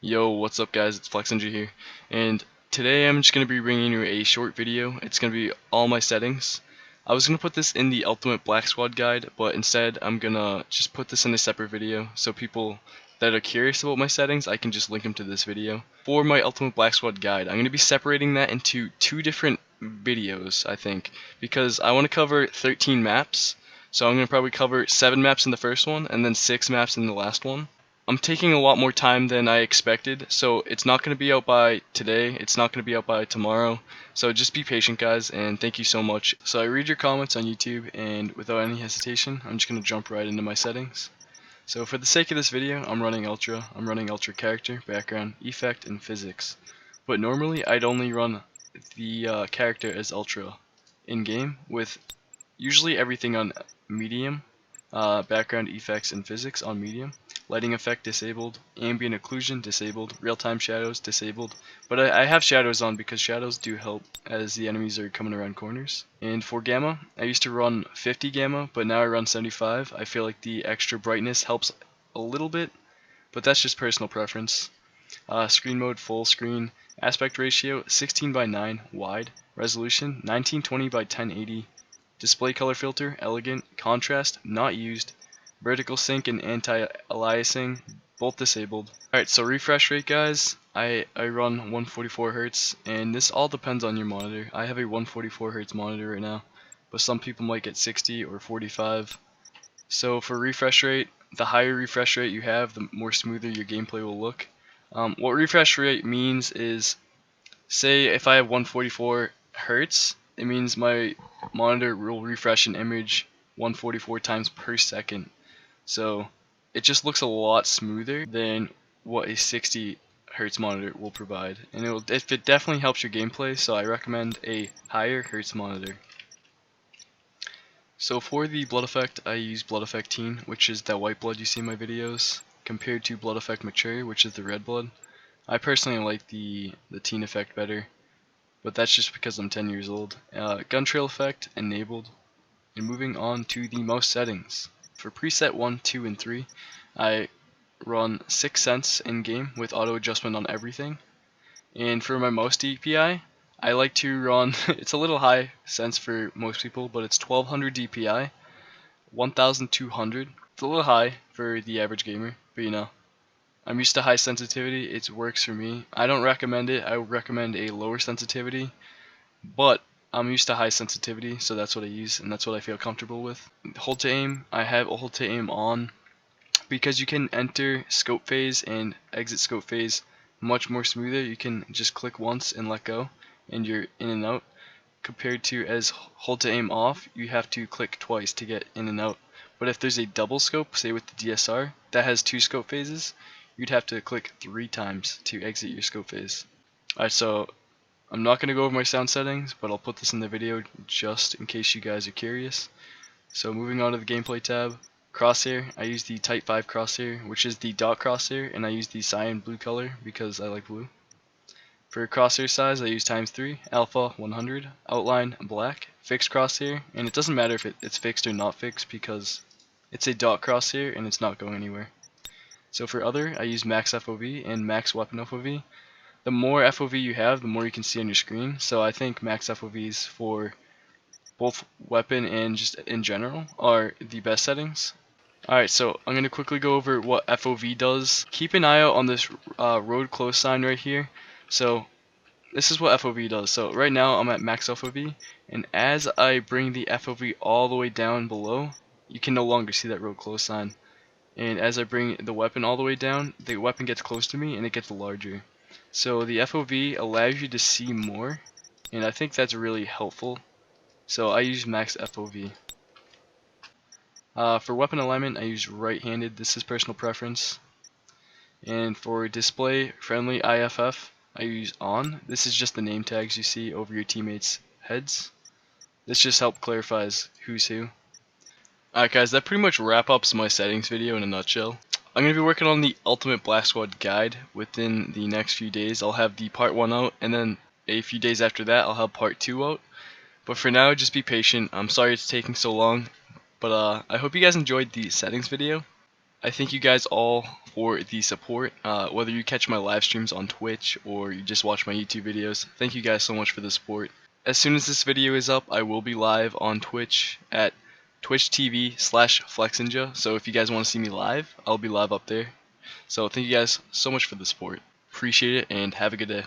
Yo, what's up guys, it's Flexinja here, and today I'm just going to be bringing you a short video. It's going to be all my settings. I was going to put this in the Ultimate Black Squad guide, but instead I'm going to just put this in a separate video, so people that are curious about my settings, I can just link them to this video. For my Ultimate Black Squad guide, I'm going to be separating that into two different videos, I think, because I want to cover 13 maps, so I'm going to probably cover 7 maps in the first one, and then 6 maps in the last one. I'm taking a lot more time than I expected, so it's not going to be out by today, it's not going to be out by tomorrow, so just be patient guys, and thank you so much. So I read your comments on YouTube, and without any hesitation, I'm just going to jump right into my settings. So for the sake of this video, I'm running Ultra character, background, effect, and physics. But normally I'd only run the character as Ultra in-game, with usually everything on medium, background, effects, and physics on medium. Lighting effect disabled, ambient occlusion disabled, real-time shadows disabled, but I have shadows on because shadows do help as the enemies are coming around corners. And for gamma, I used to run 50 gamma, but now I run 75. I feel like the extra brightness helps a little bit, but that's just personal preference. Screen mode full screen, aspect ratio 16:9 wide, resolution 1920 by 1080, display color filter elegant, contrast not used, vertical sync and anti-aliasing both disabled. Alright, so refresh rate guys, I run 144 Hz, and this all depends on your monitor. I have a 144 Hz monitor right now, but some people might get 60 or 45. So for refresh rate, the higher refresh rate you have, the more smoother your gameplay will look. What refresh rate means is, say if I have 144 Hz, it means my monitor will refresh an image 144 times per second. So it just looks a lot smoother than what a 60 Hz monitor will provide, and it definitely helps your gameplay, so I recommend a higher Hz monitor. So for the blood effect, I use blood effect teen, which is that white blood you see in my videos, compared to blood effect mature, which is the red blood. I personally like the teen effect better, but that's just because I'm 10 years old. Gun trail effect enabled. And moving on to the mouse settings. For preset 1, 2, and 3, I run 6 cents in game with auto adjustment on everything. And for my mouse DPI, I like to run, it's a little high cents for most people, but it's 1200 DPI, 1200. It's a little high for the average gamer, but you know, I'm used to high sensitivity, it works for me. I don't recommend it, I would recommend a lower sensitivity, but I'm used to high sensitivity, so that's what I use, and that's what I feel comfortable with. Hold to aim, I have hold to aim on, because you can enter scope phase and exit scope phase much more smoother. You can just click once and let go, and you're in and out. Compared to as hold to aim off, you have to click twice to get in and out. But if there's a double scope, say with the DSR, that has 2 scope phases, you'd have to click 3 times to exit your scope phase. Alright, so I'm not going to go over my sound settings, but I'll put this in the video just in case you guys are curious. So moving on to the gameplay tab, Crosshair, I use the Type 5 Crosshair, which is the dot crosshair, and I use the cyan blue color because I like blue. For crosshair size, I use ×3, alpha 100, outline black, fixed crosshair, and it doesn't matter if it's fixed or not fixed because it's a dot crosshair and it's not going anywhere. So for other, I use max FOV and max weapon FOV. The more FOV you have, the more you can see on your screen, so I think max FOVs for both weapon and just in general are the best settings. Alright, so I'm going to quickly go over what FOV does. Keep an eye out on this road close sign right here. So this is what FOV does. So right now I'm at max FOV, and as I bring the FOV all the way down below, you can no longer see that road close sign. And as I bring the weapon all the way down, the weapon gets close to me and it gets larger. So the FOV allows you to see more, and I think that's really helpful. So I use max FOV. For weapon alignment, I use right-handed. This is personal preference. And for display friendly IFF, I use on. This is just the name tags you see over your teammates' heads. This just helps clarifies who's who. Alright guys, that pretty much wraps up my settings video in a nutshell. I'm going to be working on the Ultimate Black Squad guide within the next few days. I'll have the part 1 out, and then a few days after that I'll have part 2 out. But for now, just be patient. I'm sorry it's taking so long, but I hope you guys enjoyed the settings video. I thank you guys all for the support. Whether you catch my live streams on Twitch or you just watch my YouTube videos, thank you guys so much for the support. As soon as this video is up, I will be live on Twitch at twitch.tv/Flexinja. So if you guys want to see me live, I'll be live up there. So thank you guys so much for the support. Appreciate it and have a good day.